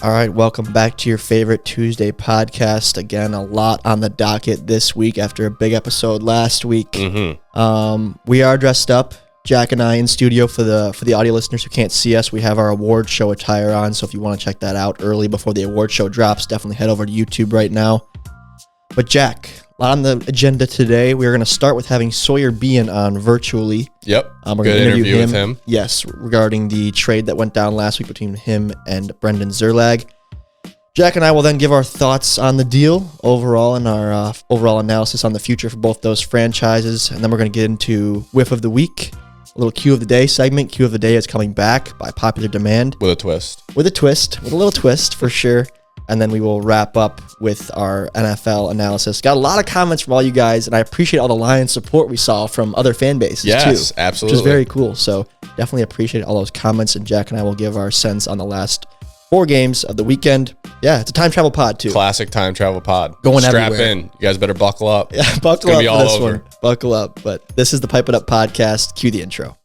All right, welcome back to your favorite Tuesday podcast. Again, a lot on the docket this week after a big episode last week. We are dressed up, Jack and I, in studio. For the audio listeners who can't see us, we have our award show attire on, so if you want to check that out early before the award show drops, definitely head over to YouTube right now. But Jack, a lot on the agenda today. We're going to start with having Sawyer Behen on virtually. Yep. We're Good going to interview with him. Yes, regarding the trade that went down last week between him and Brendan Zerlag. Jack and I will then give our thoughts on the deal overall and our overall analysis on the future for both those franchises. And then we're going to get into Wiff of the Week, a little Q of the Day segment. Q of the Day is coming back by popular demand. With a twist. With a little twist for sure. And then we will wrap up with our NFL analysis. Got a lot of comments from all you guys, and I appreciate all the Lions support we saw from other fan bases too. Yes, absolutely. Which is very cool. So definitely appreciate all those comments, and Jack and I will give our sense on the last 4 games of the weekend. Yeah, it's a time travel pod too. Classic time travel pod. Going Strap everywhere. in. You guys better buckle up. Yeah, buckle up be for all this over. one. Buckle up. But this is the Pipe It Up podcast. Cue the intro.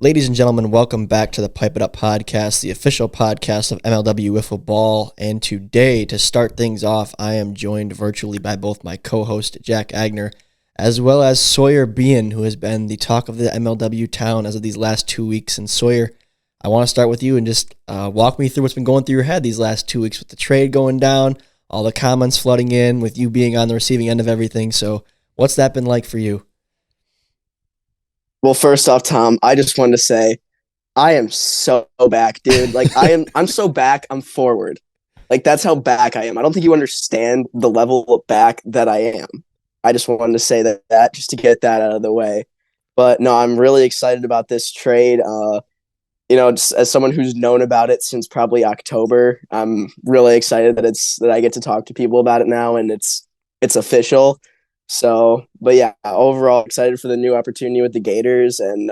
Ladies and gentlemen, welcome back to the Pipe It Up podcast, the official podcast of MLW Wiffle Ball. And today, to start things off, I am joined virtually by both my co-host, Jack Aigner, as well as Sawyer Behen, who has been the talk of the MLW town as of these last 2 weeks. And Sawyer, I want to start with you and just walk me through what's been going through your head these last 2 weeks with the trade going down, all the comments flooding in, with you being on the receiving end of everything. So what's that been like for you? Well, first off, Tom, I just wanted to say I am so back, dude. Like I'm so back, I'm forward. Like that's how back I am. I don't think you understand the level of back that I am. I just wanted to say that just to get that out of the way. But no, I'm really excited about this trade. Just as someone who's known about it since probably October, I'm really excited that I get to talk to people about it now and it's official. So, but yeah, overall excited for the new opportunity with the Gators, and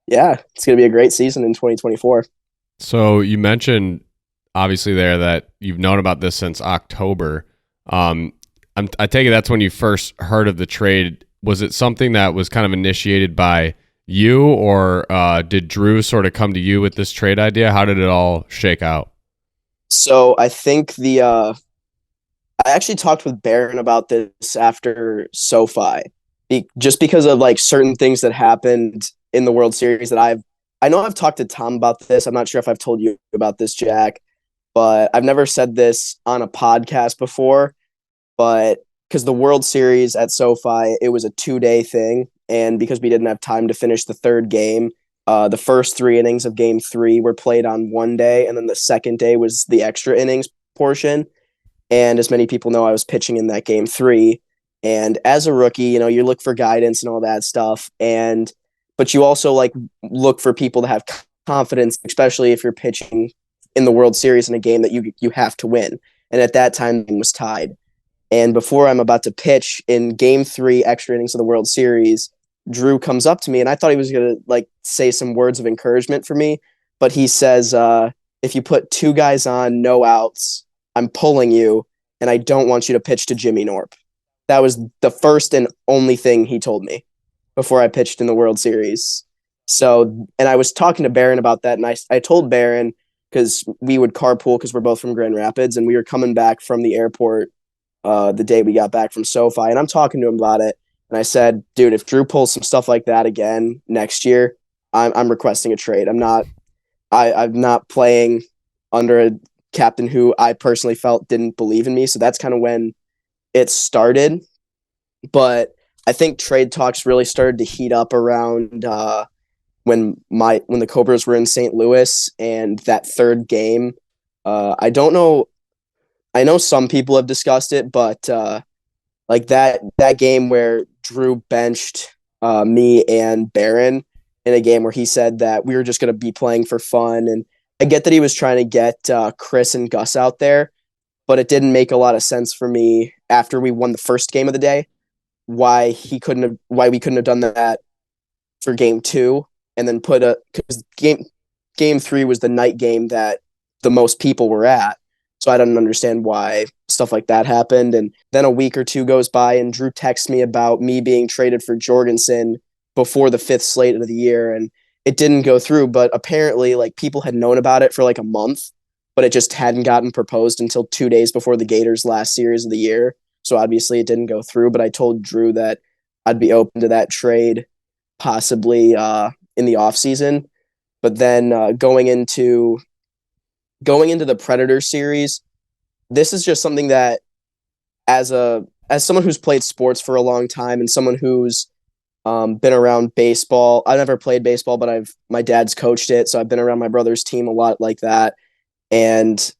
it's going to be a great season in 2024. So you mentioned obviously there that you've known about this since October. I take it that's when you first heard of the trade. Was it something that was kind of initiated by you, or did Drew sort of come to you with this trade idea? How did it all shake out? So I think I actually talked with Baron about this after SoFi, just because of like certain things that happened in the World Series that I know I've talked to Tom about this. I'm not sure if I've told you about this, Jack, but I've never said this on a podcast before, but because the World Series at SoFi, it was a 2-day thing. And because we didn't have time to finish the third game, the first 3 innings of game 3 were played on one day. And then the second day was the extra innings portion. And as many people know, I was pitching in that game 3. And as a rookie, you look for guidance and all that stuff. But you also like look for people to have confidence, especially if you're pitching in the World Series in a game that you have to win. And at that time, it was tied. And before I'm about to pitch in game 3, extra innings of the World Series, Drew comes up to me, and I thought he was going to like say some words of encouragement for me. But he says, if you put 2 guys on, no outs, I'm pulling you, and I don't want you to pitch to Jimmy Norp. That was the first and only thing he told me before I pitched in the World Series. So, and I was talking to Baron about that, and I told Baron, because we would carpool because we're both from Grand Rapids, and we were coming back from the airport the day we got back from SoFi, and I'm talking to him about it, and I said, dude, if Drew pulls some stuff like that again next year, I'm requesting a trade. I'm not playing under a captain who I personally felt didn't believe in me. So that's kind of when it started. But I think trade talks really started to heat up around when the Cobras were in St. Louis, and that third game. I don't know. I know some people have discussed it, but like that game where Drew benched me and Baron in a game where he said that we were just going to be playing for fun. And I get that he was trying to get Chris and Gus out there, but it didn't make a lot of sense for me after we won the first game of the day, why we couldn't have done that for game 2 and then because game 3 was the night game that the most people were at. So I don't understand why stuff like that happened. And then a week or two goes by, and Drew texts me about me being traded for Jorgensen before the fifth slate of the year, and it didn't go through. But apparently, like, people had known about it for like a month, but it just hadn't gotten proposed until 2 days before the Gators' last series of the year. So obviously, it didn't go through. But I told Drew that I'd be open to that trade, possibly in the off season. But then going into the Predator series, this is just something that as someone who's played sports for a long time and someone who's been around baseball. I never played baseball, but my dad's coached it, so I've been around my brother's team a lot like that. And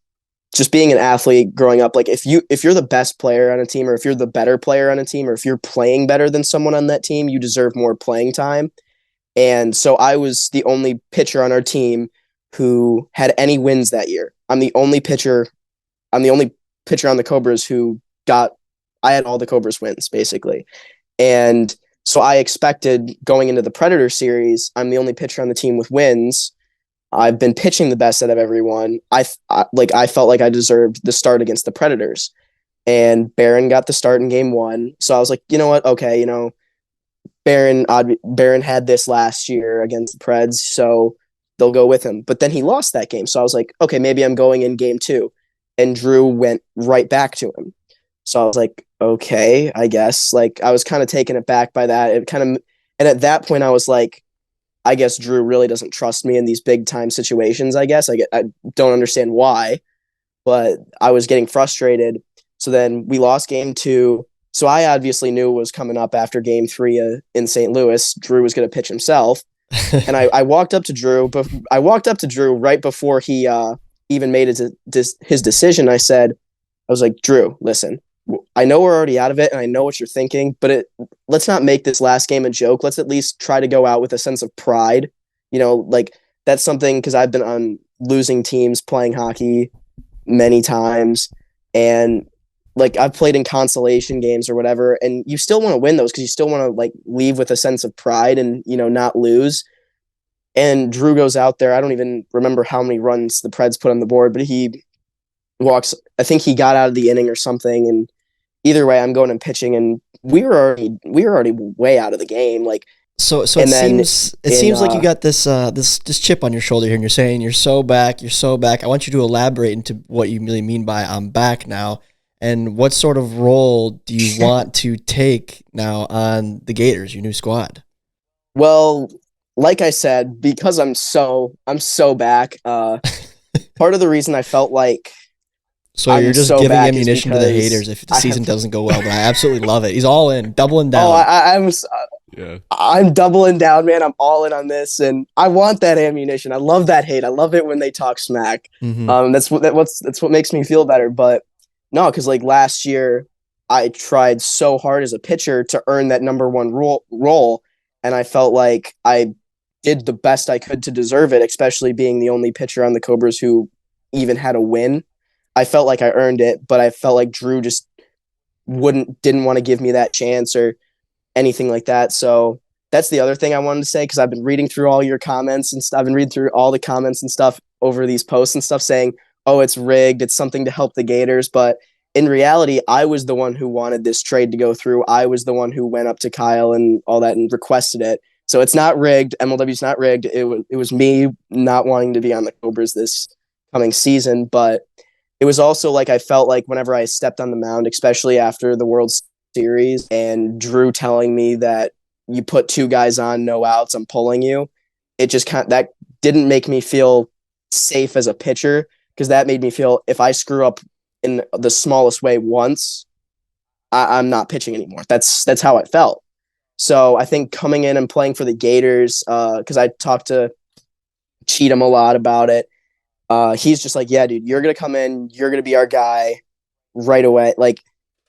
just being an athlete growing up, like, if you're the best player on a team, or if you're the better player on a team, or if you're playing better than someone on that team, you deserve more playing time. And so I was the only pitcher on our team who had any wins that year. I'm the only pitcher on the Cobras who got I had all the Cobras wins, basically. And so I expected, going into the Predator series, I'm the only pitcher on the team with wins. I've been pitching the best out of everyone. I felt like I deserved the start against the Predators. And Barron got the start in game 1. So I was like, you know what? Okay, Barron had this last year against the Preds, so they'll go with him. But then he lost that game. So I was like, okay, maybe I'm going in game 2. And Drew went right back to him. So I was like, okay, I guess. Like, I was kind of taken aback by that. And at that point I was like, I guess Drew really doesn't trust me in these big time situations. I guess I don't understand why, but I was getting frustrated. So then we lost game 2. So I obviously knew what was coming up after game 3 in St. Louis. Drew was going to pitch himself. And I walked up to Drew, but I walked up to Drew right before he even made his decision. I was like, Drew, listen, I know we're already out of it, and I know what you're thinking, but let's not make this last game a joke. Let's at least try to go out with a sense of pride. Like, that's something, because I've been on losing teams playing hockey many times, and like, I've played in consolation games or whatever, and you still want to win those because you still want to, like, leave with a sense of pride and, not lose. And Drew goes out there. I don't even remember how many runs the Preds put on the board, but he walks. I think he got out of the inning or something, and either way, I'm going and pitching, and we were already way out of the game. Like, so it seems like you got this chip on your shoulder here, and you're saying you're so back. I want you to elaborate into what you really mean by I'm back now, and what sort of role do you want to take now on the Gators, your new squad? Well, like I said, because I'm so back. Part of the reason I felt like so you're just giving ammunition to the haters if the season doesn't go well, but I absolutely love it. He's all in, doubling down. I'm doubling down, man. I'm all in on this, and I want that ammunition. I love that hate. I love it when they talk smack. Mm-hmm. That's what makes me feel better. But no, because like last year, I tried so hard as a pitcher to earn that number one role, and I felt like I did the best I could to deserve it, especially being the only pitcher on the Cobras who even had a win. I felt like I earned it, but I felt like Drew just didn't want to give me that chance or anything like that. So that's the other thing I wanted to say, because I've been reading through all your comments and stuff. I've been reading through all the comments and stuff over these posts and stuff saying, oh, it's rigged. It's something to help the Gators. But in reality, I was the one who wanted this trade to go through. I was the one who went up to Kyle and all that and requested it. So it's not rigged. MLW's not rigged. It was me not wanting to be on the Cobras this coming season. But it was also like I felt like whenever I stepped on the mound, especially after the World Series, and Drew telling me that you put 2 guys on, no outs, I'm pulling you, it just that didn't make me feel safe as a pitcher, because that made me feel if I screw up in the smallest way once, I'm not pitching anymore. That's how it felt. So I think coming in and playing for the Gators, because I talked to Cheatham a lot about it, he's just like, yeah, dude, you're going to come in. You're going to be our guy right away. Like,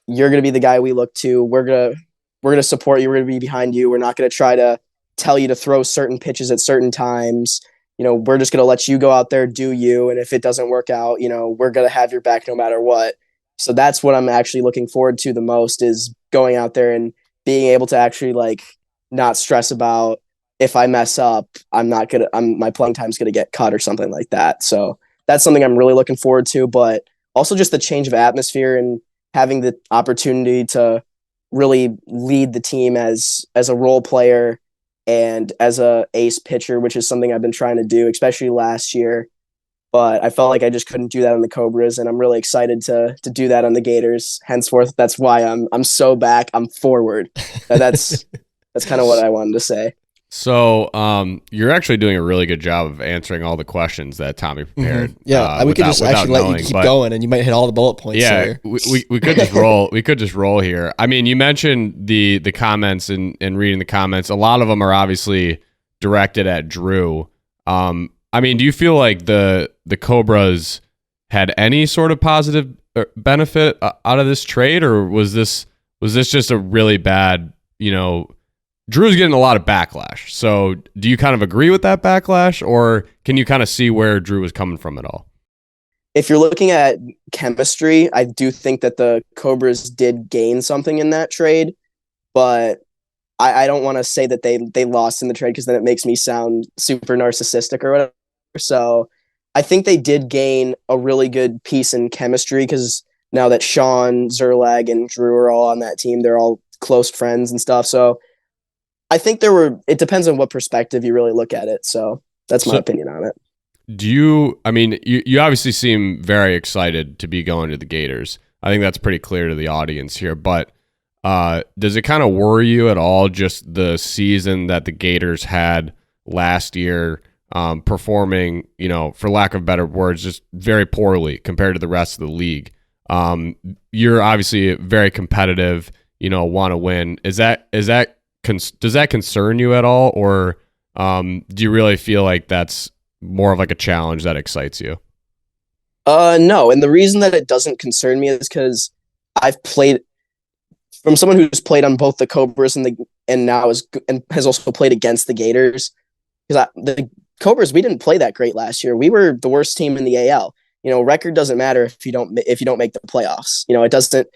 you're going to be the guy we look to. We're going to support you. We're going to be behind you. We're not going to try to tell you to throw certain pitches at certain times. We're just going to let you go out there, do you. And if it doesn't work out, we're going to have your back no matter what. So that's what I'm actually looking forward to the most, is going out there and being able to actually, like, not stress about, if I mess up, my playing time's going to get cut or something like that. So that's something I'm really looking forward to. But also just the change of atmosphere and having the opportunity to really lead the team as a role player and as a ace pitcher, which is something I've been trying to do, especially last year. But I felt like I just couldn't do that on the Cobras, and I'm really excited to do that on the Gators. Henceforth, that's why I'm so back. I'm forward. That's kind of what I wanted to say. So, you're actually doing a really good job of answering all the questions that Tommy prepared. Mm-hmm. Yeah, we could just actually let you keep going, and you might hit all the bullet points. Yeah, we could just roll. We could just roll here. I mean, you mentioned the comments and reading the comments. A lot of them are obviously directed at Drew. I mean, do you feel like the Cobras had any sort of positive benefit out of this trade, or was this just a really bad, Drew's getting a lot of backlash. So do you kind of agree with that backlash, or can you kind of see where Drew was coming from at all? If you're looking at chemistry, I do think that the Cobras did gain something in that trade, but I don't want to say that they lost in the trade because then it makes me sound super narcissistic or whatever. So I think they did gain a really good piece in chemistry because now that Sean, Zerlag, and Drew are all on that team, they're all close friends and stuff. So I think it depends on what perspective you really look at it. So that's my opinion on it. You obviously seem very excited to be going to the Gators. I think that's pretty clear to the audience here, but does it kind of worry you at all, just the season that the Gators had last year, performing, for lack of better words, just very poorly compared to the rest of the league? You're obviously very competitive, want to win. Does that concern you at all, or do you really feel like that's more of like a challenge that excites you? No, and the reason that it doesn't concern me is because I've played from someone who's played on both the Cobras and now has also played against the Gators. Because the Cobras, we didn't play that great last year. We were the worst team in the AL. Record doesn't matter if you don't make the playoffs. It doesn't,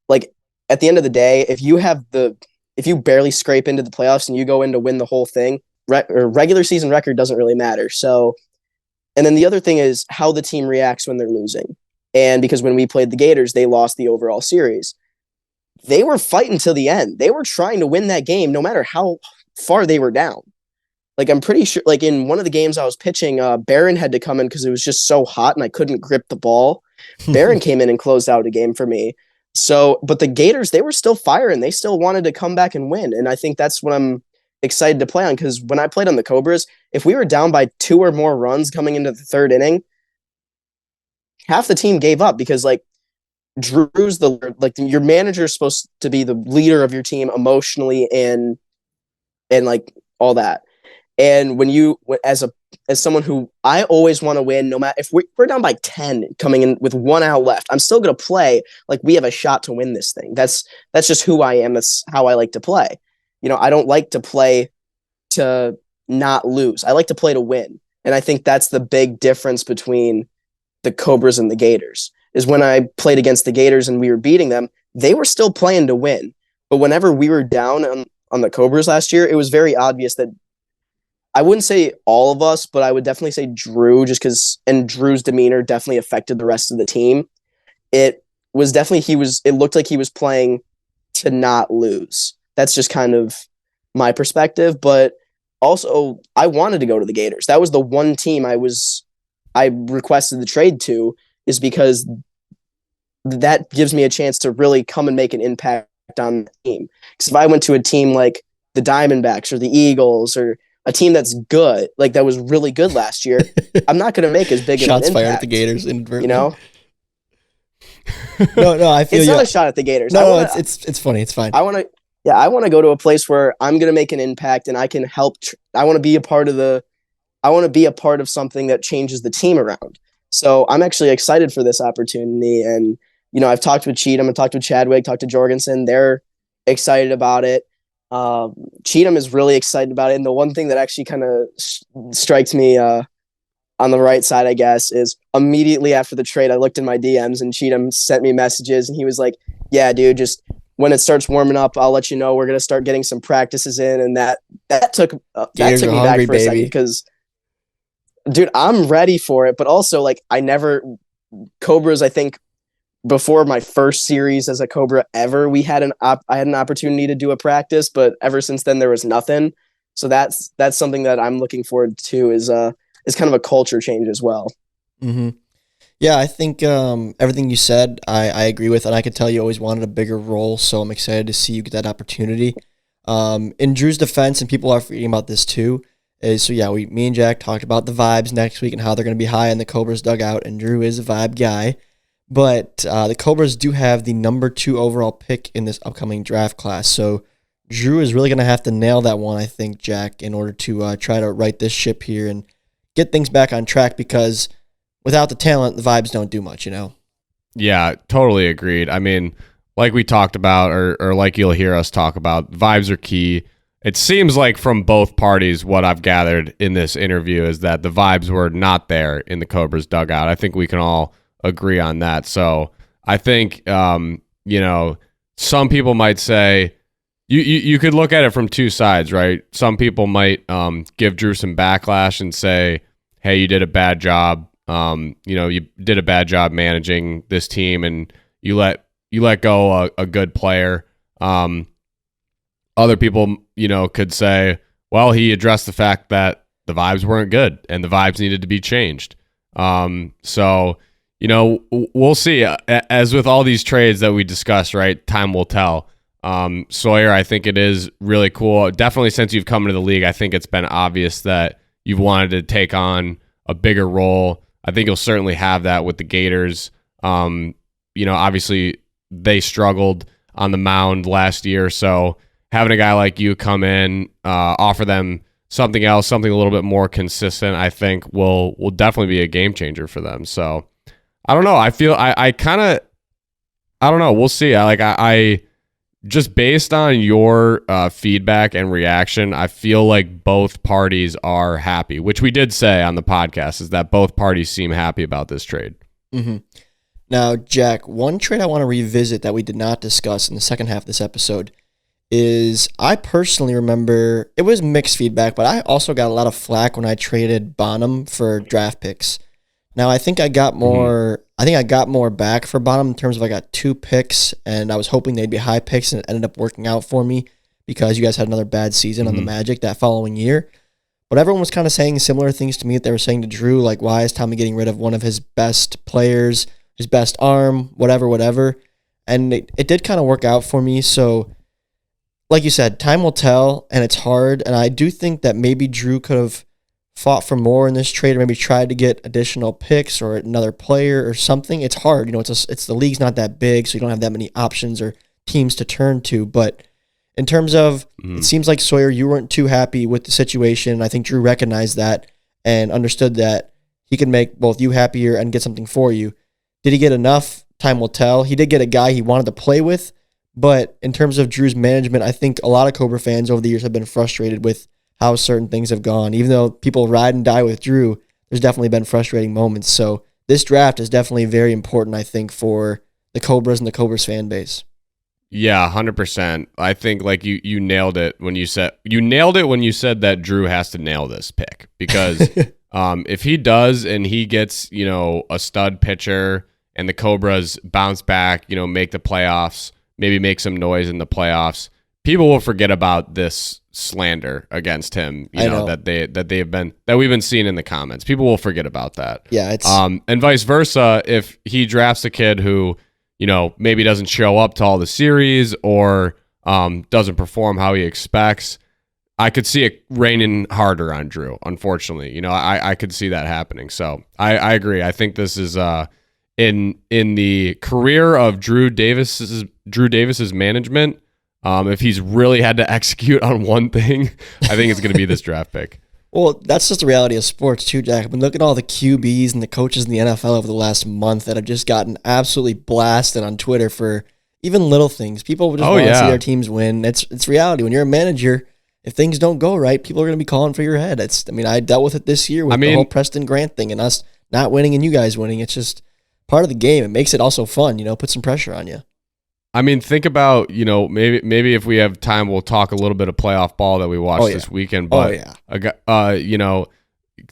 like, at the end of the day, if you barely scrape into the playoffs and you go in to win the whole thing, regular season record doesn't really matter. So, and then the other thing is how the team reacts when they're losing. And because when we played the Gators, they lost the overall series. They were fighting till the end. They were trying to win that game no matter how far they were down. Like, I'm pretty sure, like, in one of the games I was pitching, Barron had to come in because it was just so hot and I couldn't grip the ball. Barron came in and closed out a game for me. So, but the Gators, they were still firing. They still wanted to come back and win. And I think that's what I'm excited to play on, because when I played on the Cobras, if we were down by 2 or more runs coming into the third inning, half the team gave up because, like, Drew's your manager is supposed to be the leader of your team emotionally and like all that. And when you, as someone who I always want to win, no matter if we're down by 10 coming in with 1 out left, I'm still going to play like we have a shot to win this thing. That's just who I am. That's how I like to play. I don't like to play to not lose. I like to play to win. And I think that's the big difference between the Cobras and the Gators, is when I played against the Gators and we were beating them, they were still playing to win. But whenever we were down on the Cobras last year, it was very obvious that, I wouldn't say all of us, but I would definitely say Drew, and Drew's demeanor definitely affected the rest of the team. It was definitely, it looked like he was playing to not lose. That's just kind of my perspective. But also, I wanted to go to the Gators. That was the one team I requested the trade to, is because that gives me a chance to really come and make an impact on the team. Because if I went to a team like the Diamondbacks or the Eagles or a team that's good, like that was really good last year, I'm not going to make as big of an impact. Shots fired at the Gators inadvertently. No, I feel it's not a shot at the Gators. No, it's funny. It's fine. I want to go to a place where I'm going to make an impact and I can help. I want to be a part of something that changes the team around. So I'm actually excited for this opportunity. And, I've talked with Cheatham, I've talked with Chadwick, talked to Jorgensen. They're excited about it. Cheatham is really excited about it. And the one thing that actually kind of strikes me on the right side, I guess, is immediately after the trade, I looked in my DMs and Cheatham sent me messages and he was like, yeah, dude, just when it starts warming up, I'll let you know. We're going to start getting some practices in. And that took me back for a second, because, dude, I'm ready for it. But also, like, Cobras, I think, before my first series as a Cobra ever, I had an opportunity to do a practice, but ever since then there was nothing. So that's something that I'm looking forward to is kind of a culture change as well. Mm-hmm. Yeah, I think everything you said, I agree with, and I could tell you always wanted a bigger role, so I'm excited to see you get that opportunity. In Drew's defense, and people are forgetting about this too, me and Jack talked about the vibes next week and how they're going to be high in the Cobras dugout, and Drew is a vibe guy. But the Cobras do have the number 2 overall pick in this upcoming draft class, so Drew is really going to have to nail that one, I think, Jack, in order to try to right this ship here and get things back on track, because without the talent, the vibes don't do much, Yeah, totally agreed. I mean, like we talked about, or like you'll hear us talk about, vibes are key. It seems like from both parties, what I've gathered in this interview is that the vibes were not there in the Cobras dugout. I think we can all agree on that. So I think, some people might say, you could look at it from two sides, right? Some people might give Drew some backlash and say, hey, you did a bad job. You did a bad job managing this team, and you let go a good player. Other people, could say, well, he addressed the fact that the vibes weren't good and the vibes needed to be changed. So, we'll see. As with all these trades that we discussed, right? Time will tell. Sawyer, I think it is really cool. Definitely since you've come into the league, I think it's been obvious that you've wanted to take on a bigger role. I think you'll certainly have that with the Gators. Obviously they struggled on the mound last year, so having a guy like you come in, offer them something else, something a little bit more consistent, I think will definitely be a game changer for them. So I don't know. I feel I don't know. We'll see. I just based on your feedback and reaction, I feel like both parties are happy, which we did say on the podcast, is that both parties seem happy about this trade. Mm-hmm. Now, Jack, one trade I want to revisit that we did not discuss in the second half of this episode is, I personally remember it was mixed feedback, but I also got a lot of flack when I traded Bonham for draft picks. Now, I think I got more. I think I got more back for Bonham in terms of I got 2 picks, and I was hoping they'd be high picks, and it ended up working out for me because you guys had another bad season on the Magic that following year. But everyone was kind of saying similar things to me that they were saying to Drew, like, why is Tommy getting rid of one of his best players, his best arm, whatever. And it did kind of work out for me. So, like you said, time will tell, and it's hard. And I do think that maybe Drew could have fought for more in this trade, or maybe tried to get additional picks or another player or something. It's hard. It's the league's not that big, so you don't have that many options or teams to turn to. But in terms of, it seems like, Sawyer, you weren't too happy with the situation. I think Drew recognized that and understood that he could make both you happier and get something for you. Did he get enough? Time will tell. He did get a guy he wanted to play with, but in terms of Drew's management, I think a lot of Cobra fans over the years have been frustrated with how certain things have gone. Even though people ride and die with Drew, there's definitely been frustrating moments. So this draft is definitely very important, I think, for the Cobras and the Cobras fan base. Yeah, 100%. I think like you nailed it when you said that Drew has to nail this pick, because if he does and he gets, a stud pitcher and the Cobras bounce back, make the playoffs, maybe make some noise in the playoffs, people will forget about this slander against him, that we've been seeing in the comments. People will forget about that. Yeah, it's and vice versa. If he drafts a kid who, maybe doesn't show up to all the series or doesn't perform how he expects, I could see it raining harder on Drew. Unfortunately, I could see that happening. So I agree. I think this is in the career of Drew Davis's management. If he's really had to execute on one thing, I think it's going to be this draft pick. Well, that's just the reality of sports too, Jack. I've been looking at all the QBs and the coaches in the NFL over the last month that have just gotten absolutely blasted on Twitter for even little things. People just want to see their teams win. It's reality. When you're a manager, if things don't go right, people are going to be calling for your head. I dealt with it this year with the whole Preston Grant thing and us not winning and you guys winning. It's just part of the game. It makes it also fun, put some pressure on you. I mean, think about, maybe if we have time, we'll talk a little bit of playoff ball that we watched this weekend. But,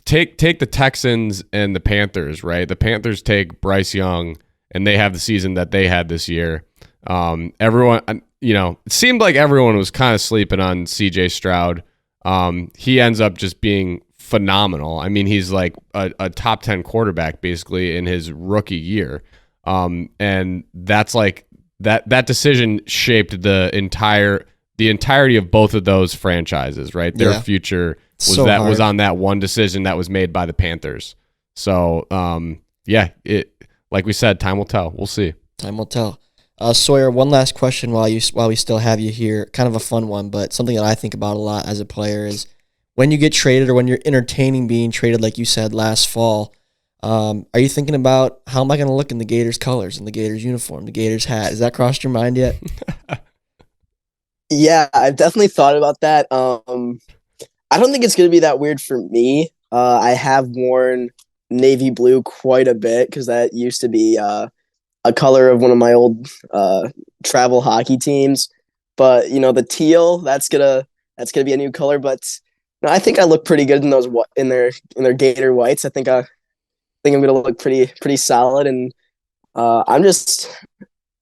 take the Texans and the Panthers, right? The Panthers take Bryce Young and they have the season that they had this year. Everyone, it seemed like everyone was kind of sleeping on CJ Stroud. He ends up just being phenomenal. I mean, he's like a top 10 quarterback basically in his rookie year. And that's like that decision shaped the entirety of both of those franchises, right? Their future was on that one decision that was made by the Panthers. So, like we said, time will tell. We'll see. Time will tell. Sawyer, one last question while we still have you here. Kind of a fun one, but something that I think about a lot as a player is when you get traded or when you're entertaining being traded, like you said last fall, are you thinking about how am I going to look in the Gators colors, in the Gators uniform, the Gators hat? Has that crossed your mind yet? Yeah, I've definitely thought about that. I don't think it's going to be that weird for me. I have worn navy blue quite a bit because that used to be a color of one of my old travel hockey teams. But the teal, that's gonna be a new color. But no, I think I look pretty good in those in their Gator whites. I think I'm gonna look pretty solid. And I don't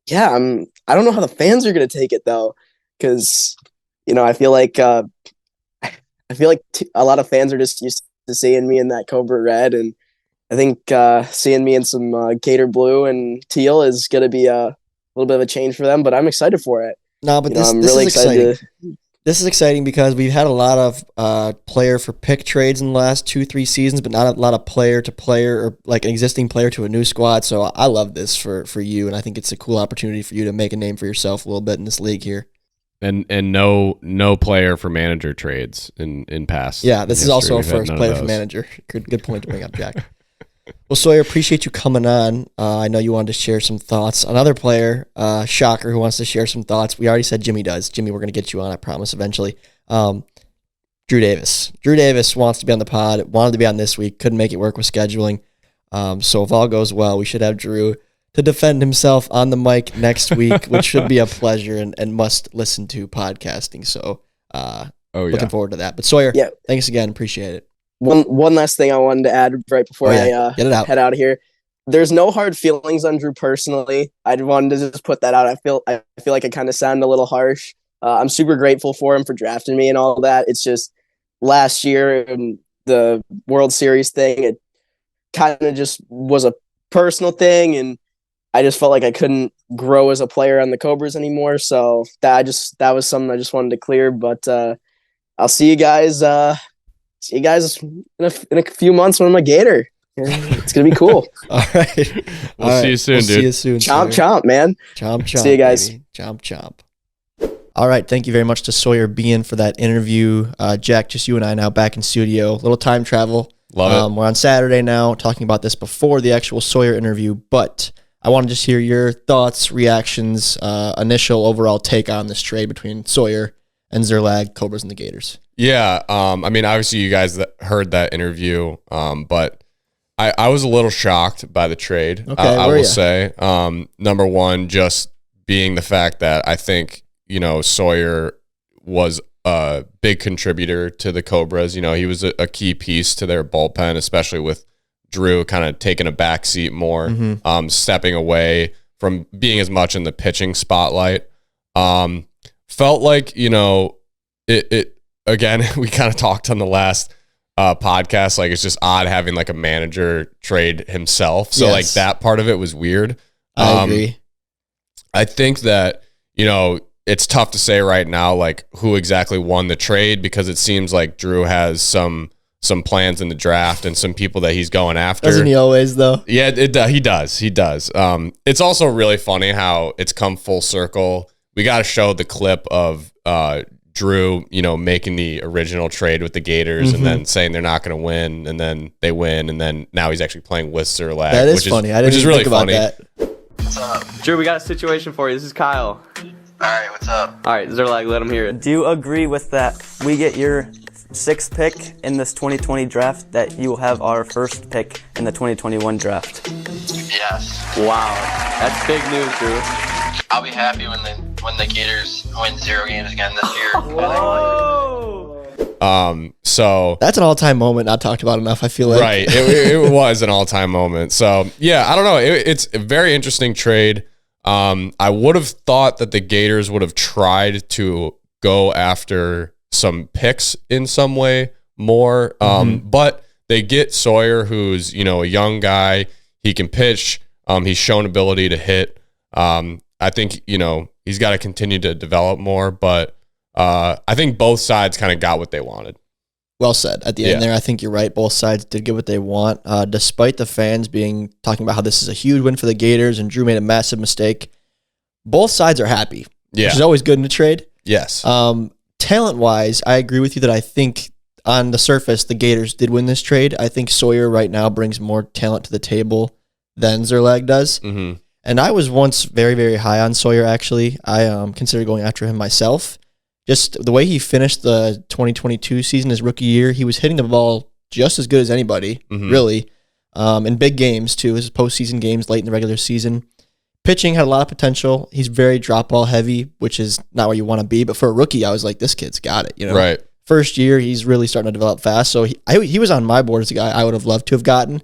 know how the fans are gonna take it though, because I feel like a lot of fans are just used to seeing me in that Cobra red, and I think seeing me in some Gator blue and teal is going to be a little bit of a change for them, but I'm excited for it. No, but I'm really excited. This is exciting because we've had a lot of player for pick trades in the last 2-3 seasons, but not a lot of player to player or like an existing player to a new squad. So I love this for you, and I think it's a cool opportunity for you to make a name for yourself a little bit in this league here. And no player for manager trades in past. Yeah, this is also a first player for manager. Good point to bring up, Jack. Well, Sawyer, appreciate you coming on. I know you wanted to share some thoughts. Another player, shocker, who wants to share some thoughts. We already said Jimmy does. Jimmy, we're going to get you on, I promise, eventually. Drew Davis. Drew Davis wants to be on the pod, wanted to be on this week, couldn't make it work with scheduling. So if all goes well, we should have Drew to defend himself on the mic next week, which should be a pleasure and must listen to podcasting. So looking forward to that. But Sawyer, thanks again. Appreciate it. One last thing I wanted to add right before I head out of here. There's no hard feelings on Drew personally. I wanted to just put that out. I feel like I kind of sound a little harsh. I'm super grateful for him for drafting me and all that. It's just last year and the World Series thing, it kind of just was a personal thing, and I just felt like I couldn't grow as a player on the Cobras anymore. So that was something I just wanted to clear. But I'll see you guys. See you guys in a few months when I'm a Gator. It's gonna be cool. All right. We'll see you soon, dude. See you soon. Chomp, chomp, man. Chomp, chomp. See you guys. Baby. Chomp, chomp. All right. Thank you very much to Sawyer Behen for that interview. Jack, just you and I now back in studio. A little time travel. Love it. We're on Saturday now, talking about this before the actual Sawyer interview, but I want to just hear your thoughts, reactions, initial overall take on this trade between Sawyer and Zerlag, Cobras and the Gators. Yeah, I mean, obviously you guys heard that interview, but I was a little shocked by the trade. Okay, I will say, number one, just being the fact that I think, Sawyer was a big contributor to the Cobras. He was a key piece to their bullpen, especially with Drew kind of taking a back seat more, stepping away from being as much in the pitching spotlight. Felt like, it again, we kind of talked on the last podcast, like it's just odd having like a manager trade himself. So like that part of it was weird. I agree. I think that, it's tough to say right now, like who exactly won the trade, because it seems like Drew has some plans in the draft and some people that he's going after. Doesn't he always though? Yeah, he does. It's also really funny how it's come full circle. We got to show the clip of, Drew, making the original trade with the Gators and then saying they're not going to win, and then they win, and then now he's actually playing with Zerlag. That is funny. I didn't even think about that. What's up? Drew, we got a situation for you. This is Kyle. Alright, what's up? Alright, Zerlag, let him hear it. Do you agree with that? We get your 6th pick in this 2020 draft, that you will have our 1st pick in the 2021 draft. Yes. Wow, that's big news, Drew. I'll be happy when the Gators win 0 games again this year. Whoa! So that's an all-time moment not talked about enough, I feel like. right. It was an all-time moment. So yeah, I don't know. It's a very interesting trade. I would have thought that the Gators would have tried to go after some picks in some way more. But they get Sawyer, who's, a young guy. He can pitch. He's shown ability to hit. I think, he's got to continue to develop more, but I think both sides kind of got what they wanted. Well said. At the end there, I think you're right. Both sides did get what they want. Despite the fans talking about how this is a huge win for the Gators and Drew made a massive mistake, both sides are happy, which is always good in a trade. Yes. Talent-wise, I agree with you that I think on the surface, the Gators did win this trade. I think Sawyer right now brings more talent to the table than Zerlag does. Mm-hmm. And I was once very, very high on Sawyer, actually. I considered going after him myself. Just the way he finished the 2022 season, his rookie year, he was hitting the ball just as good as anybody, really, in big games, too, his postseason games late in the regular season. Pitching had a lot of potential. He's very drop ball heavy, which is not where you want to be. But for a rookie, I was like, this kid's got it. Right. First year, he's really starting to develop fast. So he was on my board as a guy I would have loved to have gotten.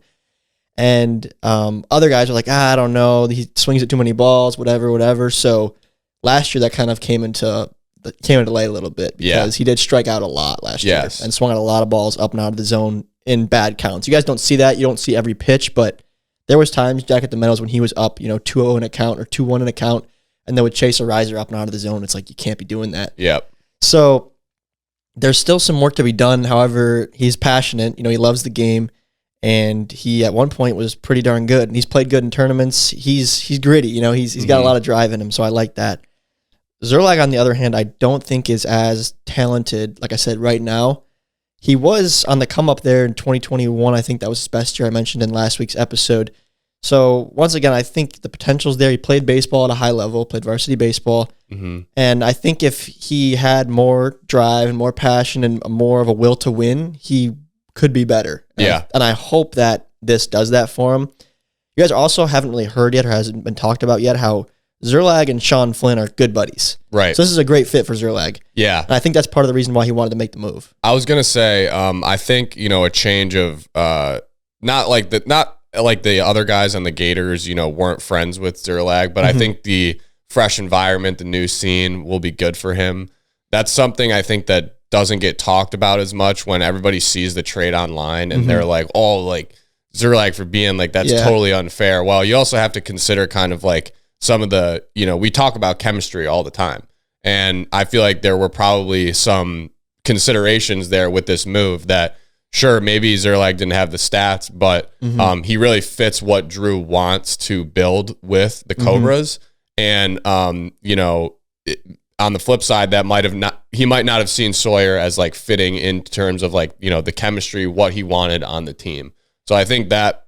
And other guys are like, I don't know. He swings at too many balls, whatever. So last year, that kind of came into lay a little bit because he did strike out a lot last year and swung out a lot of balls up and out of the zone in bad counts. You guys don't see that. You don't see every pitch, but there was times, Jack, at the Meadows when he was up, 2-0 in a count or 2-1 in a count, and then would chase a riser up and out of the zone. It's like, you can't be doing that. Yep. So there's still some work to be done. However, he's passionate. He loves the game, and he at one point was pretty darn good. And he's played good in tournaments. He's gritty. He's got a lot of drive in him, so I like that. Zerlag, on the other hand, I don't think is as talented, like I said, right now. He was on the come up there in 2021. I think that was his best year, I mentioned in last week's episode. So once again, I think the potential's there. He played baseball at a high level, played varsity baseball. And I think if he had more drive and more passion and more of a will to win, he could be better. And I hope that this does that for him. You guys also haven't really heard yet or hasn't been talked about yet how Zerlag and Sean Flynn are good buddies. Right. So this is a great fit for Zerlag. Yeah. And I think that's part of the reason why he wanted to make the move. I was going to say, I think, a change of, not like the other guys on the Gators, weren't friends with Zerlag, but I think the fresh environment, the new scene will be good for him. That's something I think that doesn't get talked about as much when everybody sees the trade online and they're like, oh, like Zerlag for being like, that's totally unfair. Well, you also have to consider kind of like some of the, we talk about chemistry all the time. And I feel like there were probably some considerations there with this move that, sure, maybe Zerlag didn't have the stats, but he really fits what Drew wants to build with the Cobras. And, on the flip side, he might not have seen Sawyer as like fitting in terms of like, the chemistry, what he wanted on the team. So I think that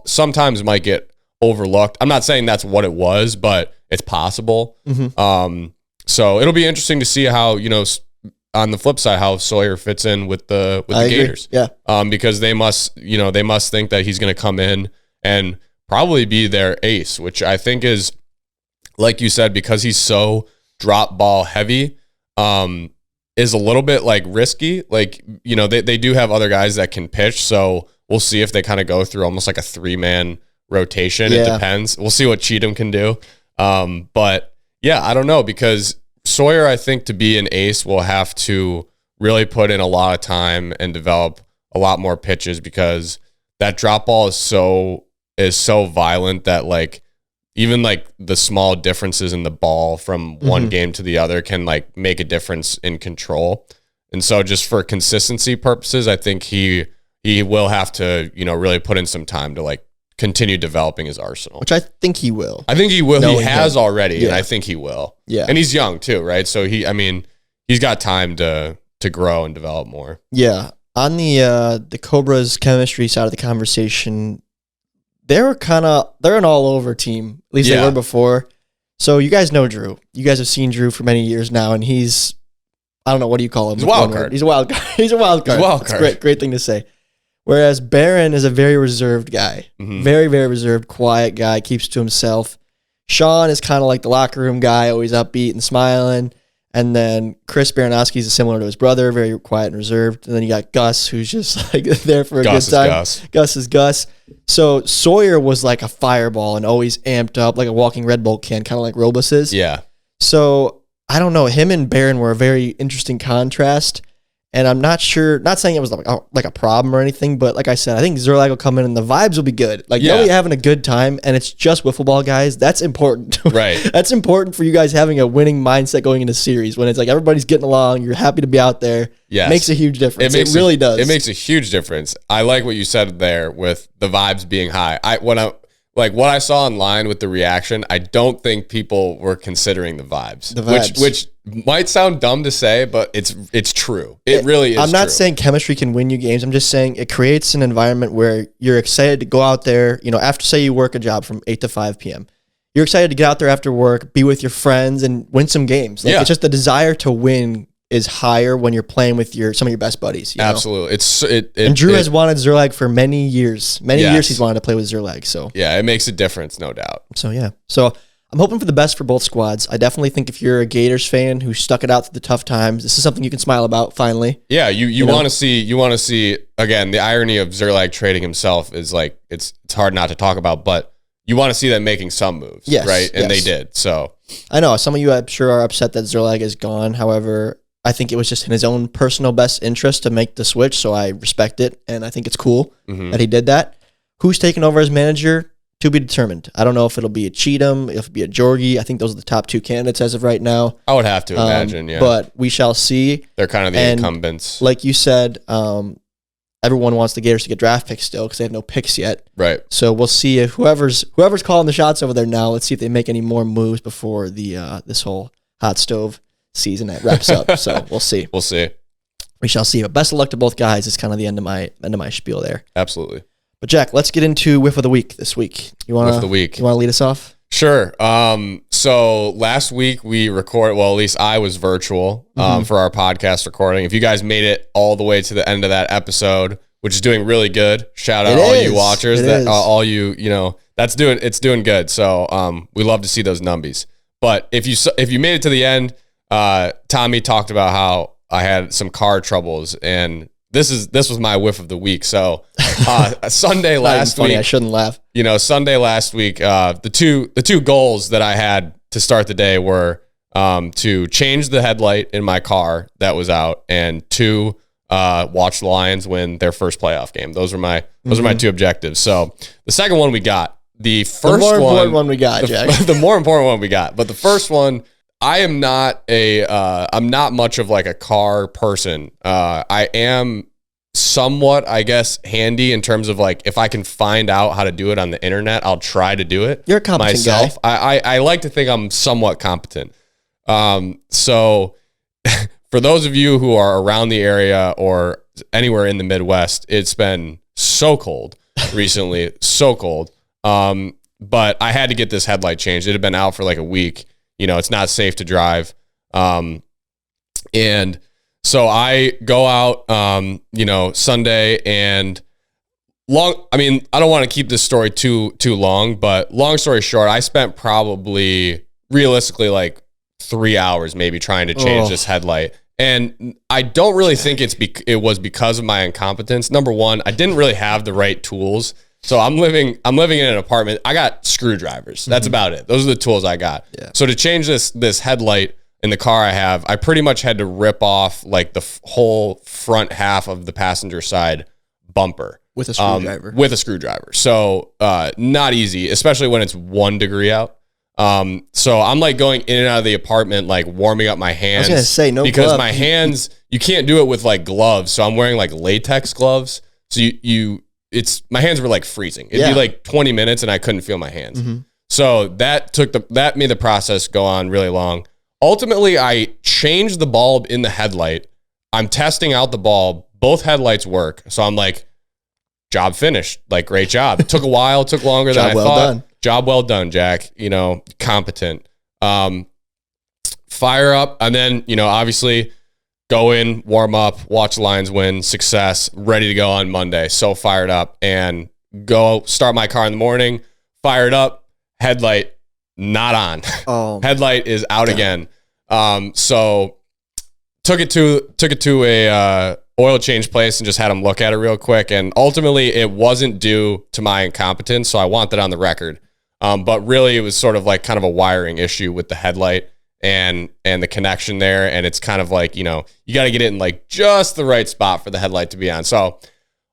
sometimes might get overlooked. I'm not saying that's what it was, but it's possible. So it'll be interesting to see how, on the flip side, how Sawyer fits in with the Gators. Yeah. Because they must think that he's going to come in and probably be their ace, which I think is, like you said, because he's so drop ball heavy, is a little bit like risky. Like, they do have other guys that can pitch. So we'll see if they kind of go through almost like a 3-man rotation. It depends. We'll see what Cheatham can do. But yeah, I don't know, because Sawyer, I think, to be an ace will have to really put in a lot of time and develop a lot more pitches, because that drop ball is so violent that like even like the small differences in the ball from one game to the other can like make a difference in control. And so just for consistency purposes, I think he will have to, really put in some time to like continue developing his arsenal. Which I think he will. I think he will. He has already, Yeah. and I think he will. Yeah. And he's young too, right? So he's got time to grow and develop more. Yeah. On the Cobras chemistry side of the conversation, they're an all over team. At least they were before. So you guys know Drew. You guys have seen Drew for many years now, and he's, I don't know, what do you call him? He's a wild card. He's a wild card. He's a wild card. That's great thing to say. Whereas Behen is a very reserved guy. Very, very reserved, quiet guy, keeps to himself. Sean is kind of like the locker room guy, always upbeat and smiling. And then Chris Baranowski is similar to his brother, very quiet and reserved. And then you got Gus, who's just like there for a good time. Gus is Gus. So Sawyer was like a fireball and always amped up, like a walking Red Bull can, kind of like Robus is. Yeah. So I don't know. Him and Barron were a very interesting contrast. And I'm not sure, not saying it was like a problem or anything, but like I said, I think Zerlag will come in and the vibes will be good. Like they'll be having a good time, and it's just wiffle ball guys. That's important. Right. That's important for you guys having a winning mindset going into series when it's like everybody's getting along, you're happy to be out there. Yes. It makes a huge difference. It really does. It makes a huge difference. I like what you said there with the vibes being high. What I saw online with the reaction, I don't think people were considering the vibes. Which might sound dumb to say, but it's true. It really is. I'm not true. saying chemistry can win you games. I'm just saying it creates an environment where you're excited to go out there, after say you work a job from 8 to 5 p.m. You're excited to get out there after work, be with your friends and win some games. It's just the desire to win is higher when you're playing with some of your best buddies. Absolutely. And Drew has wanted Zerlag for many years. Many years he's wanted to play with Zerlag. So yeah, it makes a difference, no doubt. So yeah. So I'm hoping for the best for both squads. I definitely think if you're a Gators fan who stuck it out through the tough times, this is something you can smile about finally. Yeah, you want to see again, the irony of Zerlag trading himself is like it's hard not to talk about, but you want to see them making some moves, right? And they did. So I know some of you I'm sure are upset that Zerlag is gone. However, I think it was just in his own personal best interest to make the switch, so I respect it, and I think it's cool that he did that. Who's taking over as manager? To be determined. I don't know if it'll be a Cheatham, if it'll be a Jorgie. I think those are the top 2 candidates as of right now. I would have to imagine, yeah. But we shall see. They're kind of the incumbents. Like you said, everyone wants the Gators to get draft picks still because they have no picks yet. Right. So we'll see if whoever's calling the shots over there now, let's see if they make any more moves before the this whole hot stove season that wraps up. So we'll see. We'll see. We shall see. But best of luck to both guys. It's kind of the end of my spiel there. Absolutely. But Jack, let's get into Whiff of the Week this week. You want to lead us off? Sure. So last week we recorded, well, at least I was virtual for our podcast recording. If you guys made it all the way to the end of that episode, which is doing really good, shout out all you watchers, all you, it's doing good. So we love to see those numbies. But if you made it to the end, Tommy talked about how I had some car troubles, and this was my whiff of the week. So Sunday last week, I shouldn't laugh. Sunday last week, the two goals that I had to start the day were to change the headlight in my car that was out, and 2, watch the Lions win their first playoff game. Those are my 2 objectives. So the second one we got. The more important one we got, Jack. The more important one we got. But the first one, I'm not much of like a car person. I am somewhat, I guess, handy in terms of like if I can find out how to do it on the internet, I'll try to do it. You're a competent myself. guy. I like to think I'm somewhat competent. So for those of you who are around the area or anywhere in the Midwest, it's been so cold recently, so cold. But I had to get this headlight changed. It had been out for like a week. It's not safe to drive. And so I go out, Sunday, and I don't want to keep this story too long, but long story short, I spent probably realistically like 3 hours maybe trying to change this headlight. And I don't really think it was because of my incompetence. Number one, I didn't really have the right tools. So I'm living in an apartment. I got screwdrivers. That's about it. Those are the tools I got. Yeah. So to change this headlight in the car I have, I pretty much had to rip off like the whole front half of the passenger side bumper with a screwdriver. So not easy, especially when it's 1 degree out. So I'm like going in and out of the apartment, like warming up my hands. I was gonna say because gloves. My hands, you can't do it with like gloves. So I'm wearing like latex gloves. So my hands were like freezing. It'd be like 20 minutes and I couldn't feel my hands. Mm-hmm. So that made the process go on really long. Ultimately, I changed the bulb in the headlight. I'm testing out the bulb. Both headlights work. So I'm like, job finished. Like, great job. It took a while, took longer than I thought. Done. Job well done, Jack. Competent. Fire up. And then, obviously go in, warm up, watch the Lions win, success, ready to go on Monday. So fired up, and go start my car in the morning, fired up, headlight not on. Headlight is out again. So took it to a oil change place and just had them look at it real quick. And ultimately, it wasn't due to my incompetence, so I want that on the record. But really, it was sort of like kind of a wiring issue with the headlight and the connection there. And it's kind of like, you got to get it in like just the right spot for the headlight to be on. So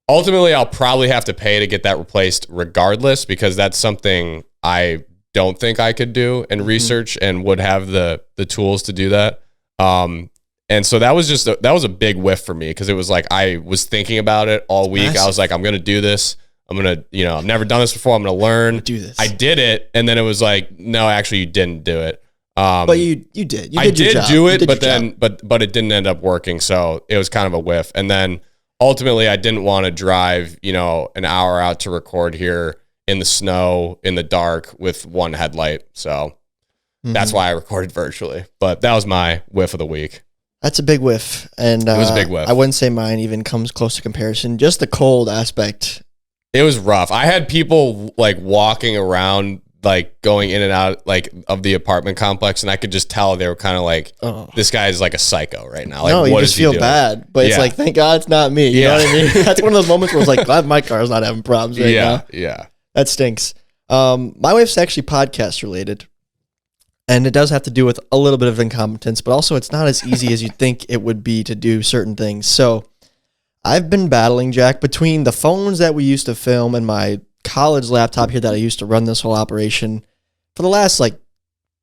ultimately, I'll probably have to pay to get that replaced regardless, because that's something I don't think I could do and research and would have the tools to do that. And so that was a big whiff for me, because it was like I was thinking about it all week. Massive. I was like, I'm going to do this. I'm going to, I've never done this before. I'm going to learn. Do this. I did it. And then it was like, no, actually, you didn't do it. But you did. I did do it, but it didn't end up working. So it was kind of a whiff. And then ultimately, I didn't want to drive, an hour out to record here in the snow, in the dark, with one headlight. So that's why I recorded virtually. But that was my whiff of the week. That's a big whiff. And it was a big whiff. I wouldn't say mine even comes close to comparison. Just the cold aspect. It was rough. I had people like walking around, like going in and out like of the apartment complex, and I could just tell they were kind of like, this guy is like a psycho right now. Like, no, you what just is he feel doing? bad. But it's like, thank God it's not me. You know what I mean? That's one of those moments where it's like, glad my car's not having problems right now. Yeah. That stinks. My wife's actually podcast related. And it does have to do with a little bit of incompetence, but also it's not as easy as you'd think it would be to do certain things. So I've been battling, Jack, between the phones that we used to film and my college laptop here that I used to run this whole operation for the last like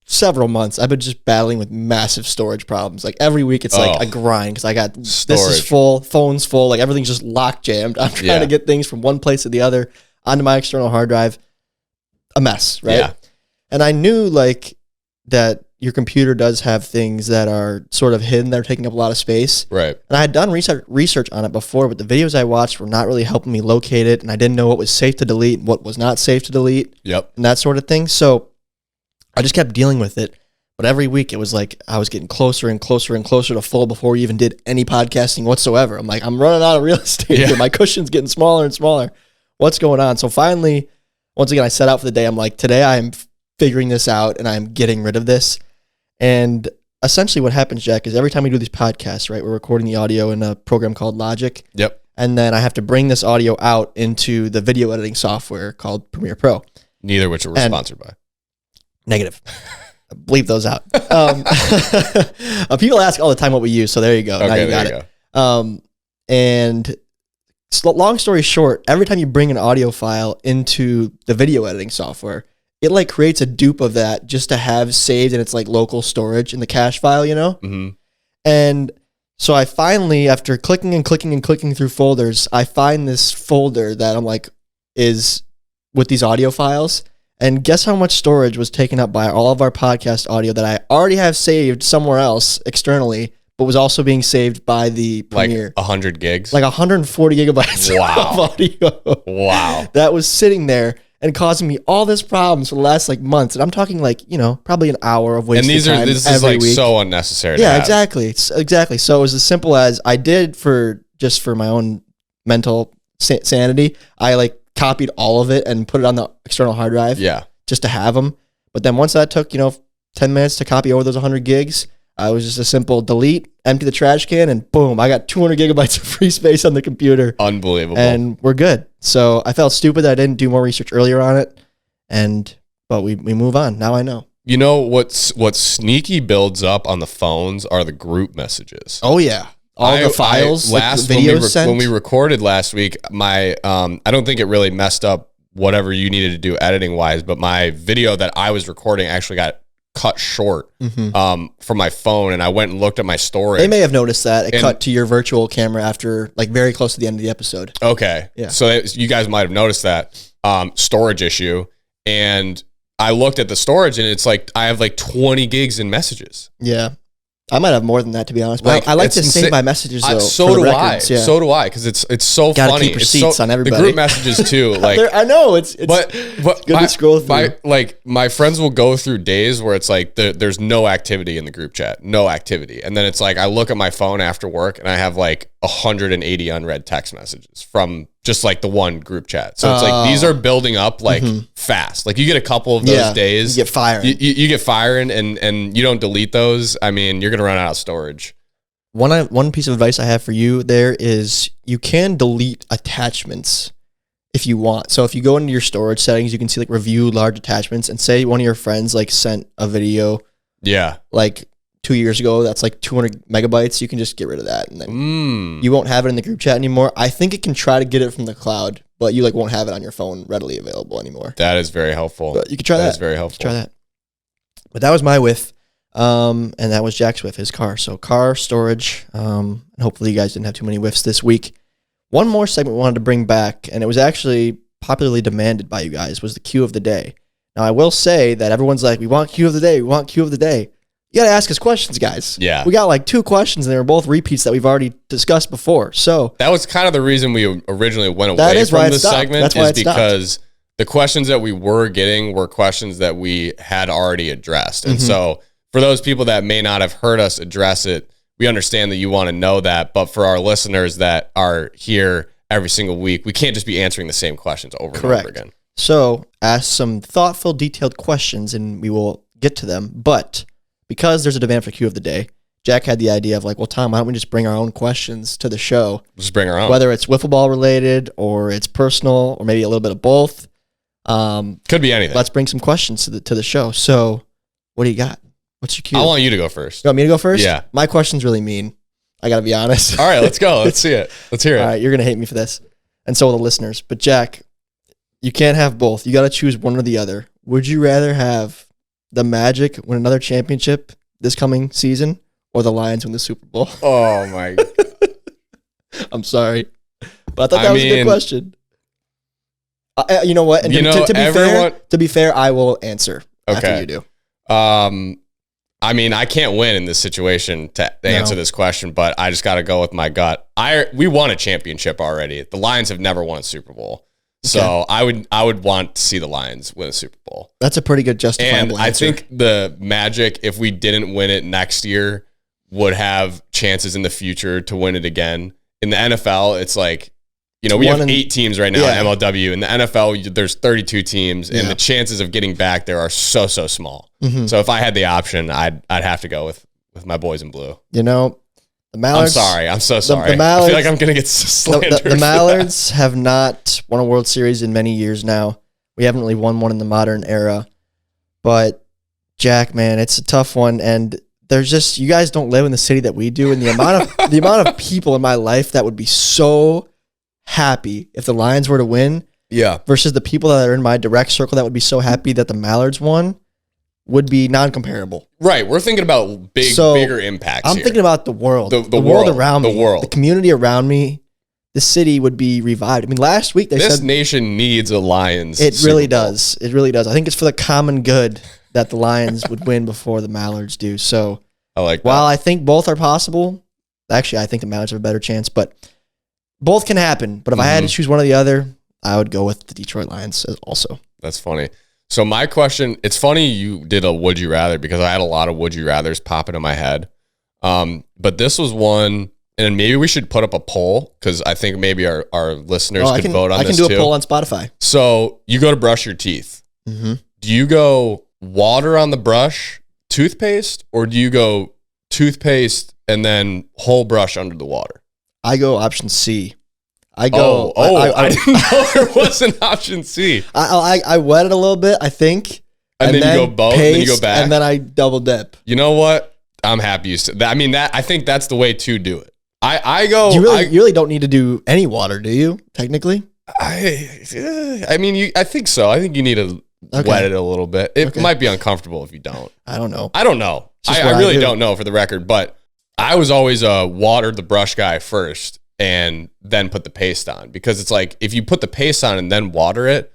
several months. I've been just battling with massive storage problems. Like every week it's like a grind, because I got this is full, phone's full, like everything's just lock jammed. I'm trying to get things from one place to the other onto my external hard drive. A mess, right? Yeah. And I knew like that your computer does have things that are sort of hidden that are taking up a lot of space. Right. And I had done research on it before, but the videos I watched were not really helping me locate it, and I didn't know what was safe to delete and what was not safe to delete. Yep. And that sort of thing. So I just kept dealing with it. But every week it was like I was getting closer and closer and closer to full before we even did any podcasting whatsoever. I'm like, I'm running out of real estate here. My cushion's getting smaller and smaller. What's going on? So finally, once again, I set out for the day. I'm like, today I am figuring this out and I'm getting rid of this. And essentially what happens, Jack, is every time we do these podcasts, right, we're recording the audio in a program called Logic. Yep. And then I have to bring this audio out into the video editing software called Premiere Pro. Neither of which we're sponsored by. Negative. Bleep those out. People ask all the time what we use, so there you go. Okay, now you got it. And so long story short, every time you bring an audio file into the video editing software, it like creates a dupe of that just to have saved in its like local storage in the cache file, Mm-hmm. And so I finally, after clicking and clicking and clicking through folders, I find this folder that I'm like is with these audio files. And guess how much storage was taken up by all of our podcast audio that I already have saved somewhere else externally, but was also being saved by the Premiere. Like 100 gigs? Like 140 gigabytes of audio. Wow. That was sitting there and causing me all this problems for the last like months. And I'm talking like, probably an hour of wasted time. And this is like week. So unnecessary. Yeah, exactly. Exactly. So it was as simple as I did for my own mental sanity. I like copied all of it and put it on the external hard drive. Yeah. Just to have them. But then once that took, 10 minutes to copy over those 100 gigs, I was just a simple delete, empty the trash can, and boom, I got 200 gigabytes of free space on the computer. Unbelievable. And we're good. So I felt stupid that I didn't do more research earlier on it. But we move on. Now I know. You know what sneaky builds up on the phones are the group messages. Oh yeah. All the files, when we recorded last week, I don't think it really messed up whatever you needed to do editing wise, but my video that I was recording actually got cut short from my phone, and I went and looked at my storage. They may have noticed that it cut to your virtual camera after like very close to the end of the episode. Okay. Yeah. So you guys might have noticed that storage issue, and I looked at the storage and it's like I have like 20 gigs in messages. Yeah. I might have more than that, to be honest. But I like to save my messages though. So do I. Yeah. So do I, because it's so Gotta funny. Keep receipts on everybody. The group messages too. Like I know it's but good to scroll through. My friends will go through days where it's like there's no activity in the group chat, no activity, and then it's like I look at my phone after work and I have like 180 unread text messages from just like the one group chat. So it's like these are building up like fast. Like you get a couple of those days. You get firing. You get firing and you don't delete those. I mean, you're going to run out of storage. One piece of advice I have for you there is you can delete attachments if you want. So if you go into your storage settings, you can see like review large attachments, and say one of your friends like sent a video like 2 years ago that's like 200 megabytes, you can just get rid of that, and then you won't have it in the group chat anymore. I think it can try to get it from the cloud, but you like won't have it on your phone readily available anymore. That is very helpful. But you can try that. That is very helpful. Try that. But that was my whiff. And that was Jack's whiff, his car. So car, storage, and hopefully you guys didn't have too many whiffs this week. One more segment we wanted to bring back, and it was actually popularly demanded by you guys, was the cue of the day. Now, I will say that everyone's like, we want cue of the day, we want cue of the day. You got to ask us questions, guys. Yeah. We got like 2 questions, and they were both repeats that we've already discussed before. So that was kind of the reason we originally went away from this segment, is because the questions that we were getting were questions that we had already addressed. And so for those people that may not have heard us address it, we understand that you want to know that. But for our listeners that are here every single week, we can't just be answering the same questions over and over again. So ask some thoughtful, detailed questions, and we will get to them. But because there's a demand for cue of the day, Jack had the idea of like, well, Tom, why don't we just bring our own questions to the show? Just bring our own. Whether it's wiffle ball related or it's personal or maybe a little bit of both. Could be anything. Let's bring some questions to the show. So what do you got? What's your cue? I want you to go first. You want me to go first? Yeah. My question's really mean. I got to be honest. All right, let's go. Let's see it. Let's hear it. All right, you're going to hate me for this. And so will the listeners. But Jack, you can't have both. You got to choose one or the other. Would you rather have the Magic win another championship this coming season or the Lions win the Super Bowl? Oh, my God. I'm sorry. But I thought that was a good question. You know what? And to be fair, I will answer after you do. I mean, I can't win in this situation to answer this question, but I just got to go with my gut. We won a championship already. The Lions have never won a Super Bowl. So I would want to see the Lions win a Super Bowl. That's a pretty good justifiable answer. I think the Magic, if we didn't win it next year, would have chances in the future to win it again. In the NFL, it's like, you know, we have 8 teams right now in MLW. In the NFL, there's 32 teams, and the chances of getting back there are so small. So if I had the option, I'd have to go with my boys in blue. You know, the Mallards. I'm so sorry. I feel like I'm going to get slandered. The Mallards have not won a World Series in many years now. We haven't really won one in the modern era. But Jack, man, it's a tough one, and there's just, you guys don't live in the city that we do, and the amount of people in my life that would be so happy if the Lions were to win, versus the people that are in my direct circle that would be so happy that the Mallards won, would be non-comparable. Right, we're thinking about bigger impacts. I'm thinking about the world, the world around me, the community around me. The city would be revived. I mean, last week they said this nation needs a Lions. It really does. It really does. I think it's for the common good that the Lions would win before the Mallards do. So, I like that. While I think both are possible, actually, I think the Mallards have a better chance, but both can happen. But if I had to choose one or the other, I would go with the Detroit Lions also. That's funny. So my question, it's funny you did a would you rather, because I had a lot of would you rathers pop into my head. But this was one, and maybe we should put up a poll, because I think maybe our listeners could vote on this too. I can do a poll on Spotify. So you go to brush your teeth. Do you go water on the brush, toothpaste, or do you go toothpaste and then whole brush under the water? I go option C. I go. I didn't know there was an option C. I wet it a little bit, I think, and then you go both, and then you go back, and then I double dip. You know what? I'm happy you said that. I mean, I think that's the way to do it. I go. You really don't need to do any water, do you? Technically, I mean, I think so. I think you need to wet it a little bit. It might be uncomfortable if you don't. I don't know. I really don't know, for the record, but I was always a water the brush guy first and then put the paste on, because it's like if you put the paste on and then water it,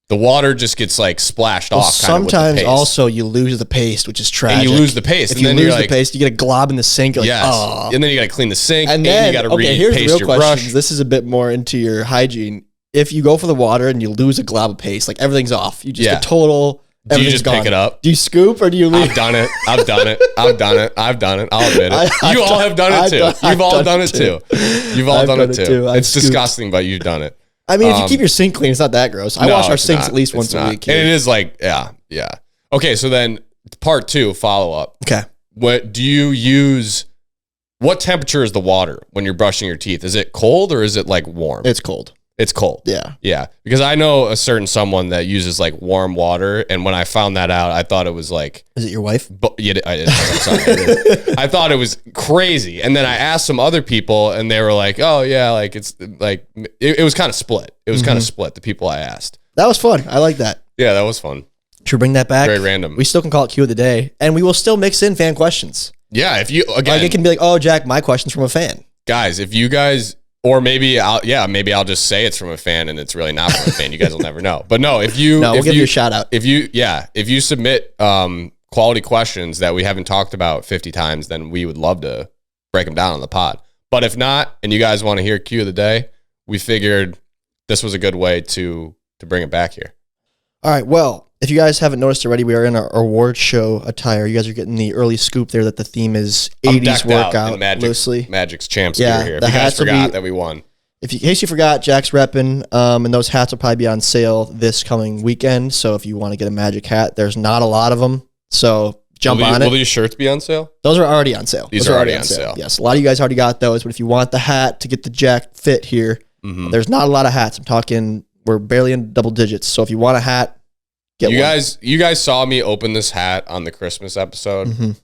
the water just gets like splashed off. Sometimes also you lose the paste, which is tragic. And you lose the paste. If you lose the paste, you get a glob in the sink. You're like, oh. And then you got to clean the sink, and then you got to here's repaste the real your question. brush. This is a bit more into your hygiene. If you go for the water and you lose a glob of paste, like everything's off. You just a total. Do you just pick it up? Do you scoop or do you leave? I've done it. I'll admit it. I'll admit it. You all have done it too. You've all done it too. You've all done it too. It's disgusting, but you've done it. I mean, if you keep your sink clean, it's not that gross. I wash our sinks at least once a week. And it is like, yeah. Okay, so then part 2, follow-up. Okay. What do you use? What temperature is the water when you're brushing your teeth? Is it cold or is it like warm? It's cold. It's cold. Yeah. Because I know a certain someone that uses like warm water, and when I found that out, I thought it was like. Is it your wife? Yeah, I'm sorry. I thought it was crazy, and then I asked some other people, and they were like, "Oh yeah, like it's like it was kind of split. It was kind of split." The people I asked. That was fun. I like that. Yeah, that was fun. Should we bring that back? Very random. We still can call it Q of the Day, and we will still mix in fan questions. Yeah, if you again, like it can be like, "Oh, Jack, my question's from a fan." Guys, if you guys. Or maybe I'll just say it's from a fan and it's really not from a fan. You guys will never know. But no, we'll give you a shout out. If you submit quality questions that we haven't talked about 50 times, then we would love to break them down on the pod. But if not, and you guys want to hear Q of the Day, we figured this was a good way to bring it back here. All right. Well, if you guys haven't noticed already, we are in our award show attire. You guys are getting the early scoop there that the theme is 80s workout loosely. Magic's champs gear here. The if you guys hats forgot that we won. In case you forgot, Jack's repping, and those hats will probably be on sale this coming weekend. So if you want to get a Magic hat, there's not a lot of them. So jump on it. Will these shirts be on sale? Those are already on sale. These are already on sale. Yes, a lot of you guys already got those. But if you want the hat to get the Jack fit here, there's not a lot of hats. I'm talking, we're barely in double digits. So if you want a hat, you guys saw me open this hat on the Christmas episode.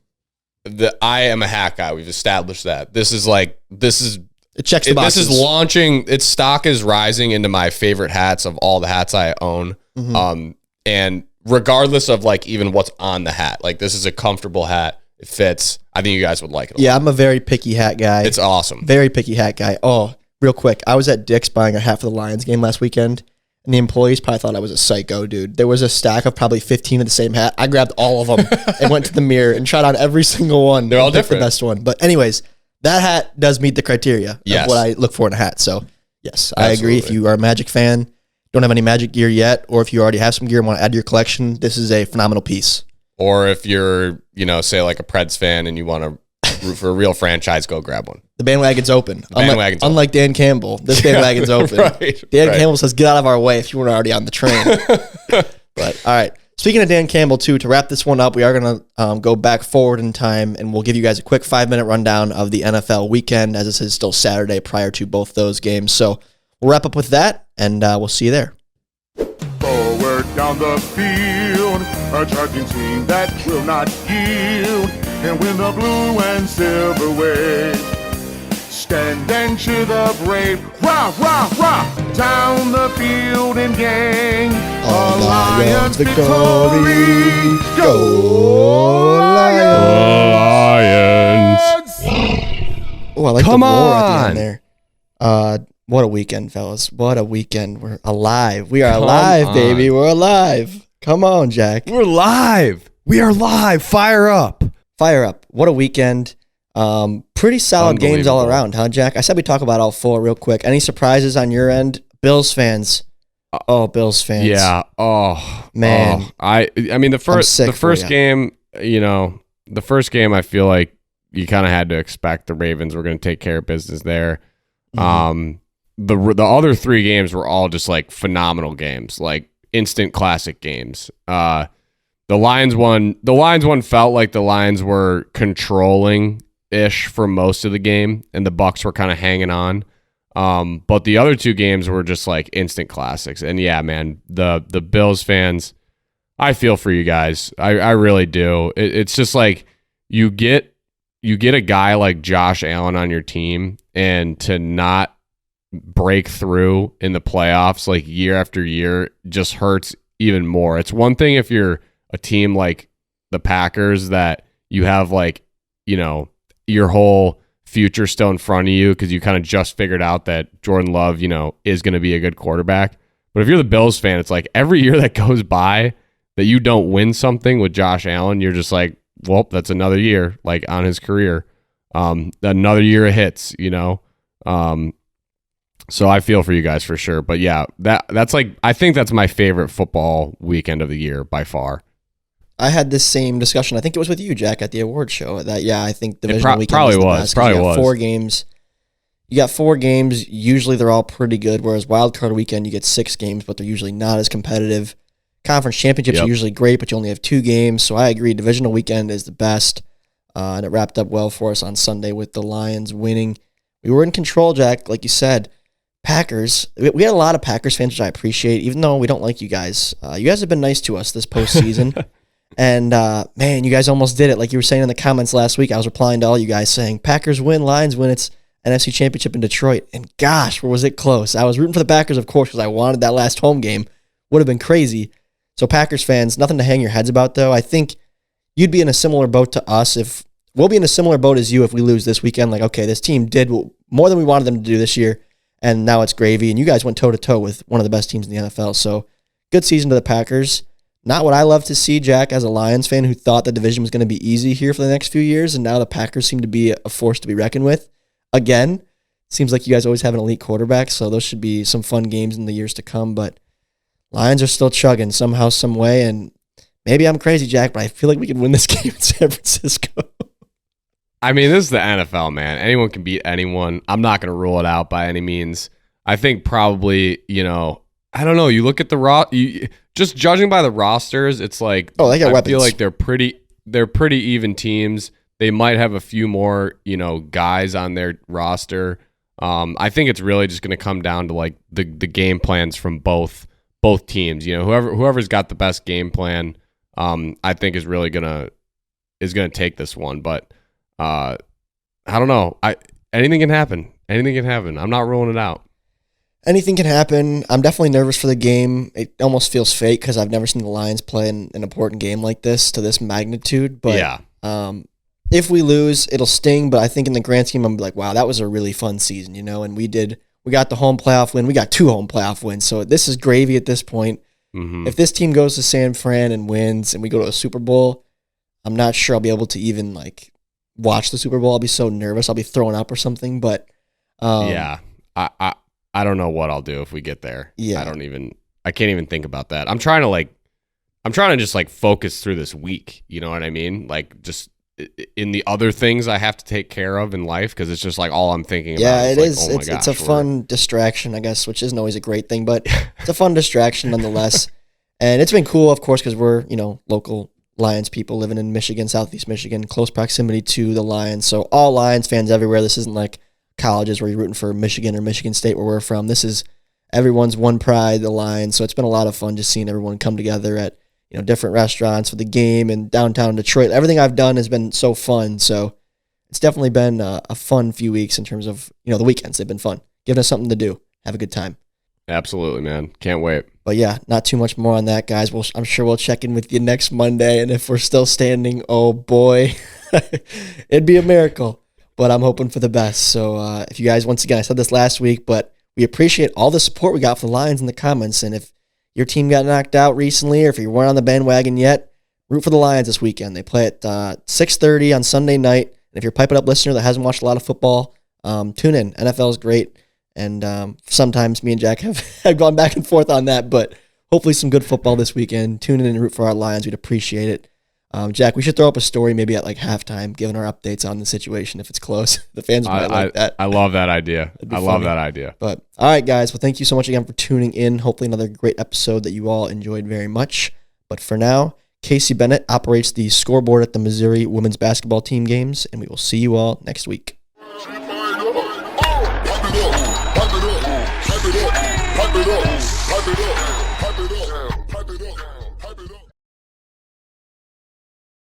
I am a hat guy. We've established that. It checks the boxes. This is launching. Its stock is rising into my favorite hats of all the hats I own. And regardless of like even what's on the hat, like this is a comfortable hat. It fits. I think you guys would like it. I'm a very picky hat guy. It's awesome. Very picky hat guy. Oh, real quick. I was at Dick's buying a hat for the Lions game last weekend. And the employees probably thought I was a psycho, dude. There was a stack of probably 15 of the same hat. I grabbed all of them and went to the mirror and tried on every single one. They're all different. The best one. But anyways, that hat does meet the criteria of what I look for in a hat. So, yes, I agree. If you are a Magic fan, don't have any Magic gear yet, or if you already have some gear and want to add to your collection, this is a phenomenal piece. Or if you're, say like a Preds fan and you want to root for a real franchise, go grab one. The bandwagon's open. Unlike Dan Campbell, this bandwagon's open. Dan Campbell says, get out of our way if you weren't already on the train. But, all right. Speaking of Dan Campbell, too, to wrap this one up, we are going to go back forward in time, and we'll give you guys a quick 5-minute rundown of the NFL weekend, as this is still Saturday prior to both those games. So we'll wrap up with that, and we'll see you there. Forward down the field, a charging team that will not yield, and win the blue and silver wave. Stand and cheer the brave, rah, rah, rah, down the field and gang. Lions victory, go Lions! Oh, I like the roar at the end there. What a weekend, fellas. What a weekend. We're alive. We are alive, baby. We're alive. Come on, Jack. We're live. We are live. Fire up. Fire up. What a weekend. Pretty solid games all around, huh, Jack? I said we talk about all four real quick. Any surprises on your end? Bills fans. Oh, Bills fans. Yeah. Oh, man. I mean, the first game, the first game, I feel like you kind of had to expect the Ravens were going to take care of business there. The other three games were all just like phenomenal games, like instant classic games. The Lions one felt like the Lions were controlling ish for most of the game, and the Bucs were kind of hanging on. But the other two games were just like instant classics. And yeah, man, the Bills fans, I feel for you guys. I really do. It's just like you get a guy like Josh Allen on your team, and to not break through in the playoffs like year after year just hurts even more. It's one thing if you're a team like the Packers that you have like, your whole future still in front of you because you kind of just figured out that Jordan Love, is going to be a good quarterback. But if you're the Bills fan, it's like every year that goes by that you don't win something with Josh Allen, you're just like, well, that's another year like on his career. Another year of hits, So I feel for you guys for sure. But yeah, that's like, I think that's my favorite football weekend of the year by far. I had this same discussion. I think it was with you, Jack, at the award show. That I think divisional weekend probably was the was. best. Probably was. 4 games. you got 4 games. Usually they're all pretty good, whereas wild card weekend you get 6 games, but they're usually not as competitive. Conference championships are usually great, but you only have 2 games. So I agree, divisional weekend is the best. And it wrapped up well for us on Sunday with the Lions winning. We were in control, Jack, like you said. Packers, we had a lot of Packers fans, which I appreciate, even though we don't like you guys. You guys have been nice to us this postseason. And, man, you guys almost did it. Like you were saying in the comments last week, I was replying to all you guys saying, Packers win, Lions win. It's NFC Championship in Detroit. And gosh, where was it close? I was rooting for the Packers, of course, because I wanted that last home game. Would have been crazy. So Packers fans, nothing to hang your heads about, though. I think you'd be in a similar boat to us if we'll be in a similar boat as you if we lose this weekend. Like, okay, this team did more than we wanted them to do this year, and now it's gravy. And you guys went toe-to-toe with one of the best teams in the NFL. So good season to the Packers. Not what I love to see, Jack, as a Lions fan who thought the division was going to be easy here for the next few years, and now the Packers seem to be a force to be reckoned with. Again, seems like you guys always have an elite quarterback, so those should be some fun games in the years to come. But Lions are still chugging somehow, some way, and maybe I'm crazy, Jack, but I feel like we can win this game in San Francisco. I mean, this is the NFL, man. Anyone can beat anyone. I'm not going to rule it out by any means. I think probably, I don't know. You look at the just judging by the rosters, it's like they got I weapons. feel like they're pretty even teams. They might have a few more, guys on their roster. I think it's really just going to come down to like the game plans from both teams. Whoever's got the best game plan, I think is really gonna take this one. But I don't know. Anything can happen. Anything can happen. I'm not ruling it out. Anything can happen. I'm definitely nervous for the game. It almost feels fake because I've never seen the Lions play an important game like this to this magnitude. But yeah. If we lose, it'll sting. But I think in the grand scheme, I'm like, wow, that was a really fun season, And we got the home playoff win. We got 2 home playoff wins. So this is gravy at this point. Mm-hmm. If this team goes to San Fran and wins and we go to a Super Bowl, I'm not sure I'll be able to even watch the Super Bowl. I'll be so nervous. I'll be throwing up or something. But yeah, I don't know what I'll do if we get there. Yeah, I can't even think about that. I'm trying to just focus through this week. You know what I mean? Just in the other things I have to take care of in life, because it's just all I'm thinking about. Yeah, it is. Oh my it's a fun distraction, I guess, which isn't always a great thing, but it's a fun distraction nonetheless. And it's been cool, of course, because we're local Lions people living in Michigan, Southeast Michigan, close proximity to the Lions. So all Lions fans everywhere. This isn't like colleges where you're rooting for Michigan or Michigan State where we're from. This is everyone's one pride, the Lions. So it's been a lot of fun just seeing everyone come together at different restaurants for the game and downtown Detroit. Everything I've done has been so fun. So it's definitely been a fun few weeks in terms of the weekends. They've been fun, giving us something to do, have a good time. Absolutely, man. Can't wait. But yeah, not too much more on that, guys. I'm sure we'll check in with you next Monday, and if we're still standing, oh boy, it'd be a miracle. But I'm hoping for the best. So if you guys, once again, I said this last week, but we appreciate all the support we got for the Lions in the comments. And if your team got knocked out recently, or if you weren't on the bandwagon yet, root for the Lions this weekend. They play at 6:30 on Sunday night. And if you're a Pipe It Up listener that hasn't watched a lot of football, tune in. NFL is great. And sometimes me and Jack have gone back and forth on that, but hopefully some good football this weekend. Tune in and root for our Lions. We'd appreciate it. Jack, we should throw up a story maybe at halftime, giving our updates on the situation if it's close. The fans might like that. I love that idea. Love that idea. But all right, guys. Well, thank you so much again for tuning in. Hopefully another great episode that you all enjoyed very much. But for now, Casey Bennett operates the scoreboard at the Missouri women's basketball team games, and we will see you all next week. Pipe it up, pipe it up, pipe it up, pipe it up, pipe it up, pipe it up.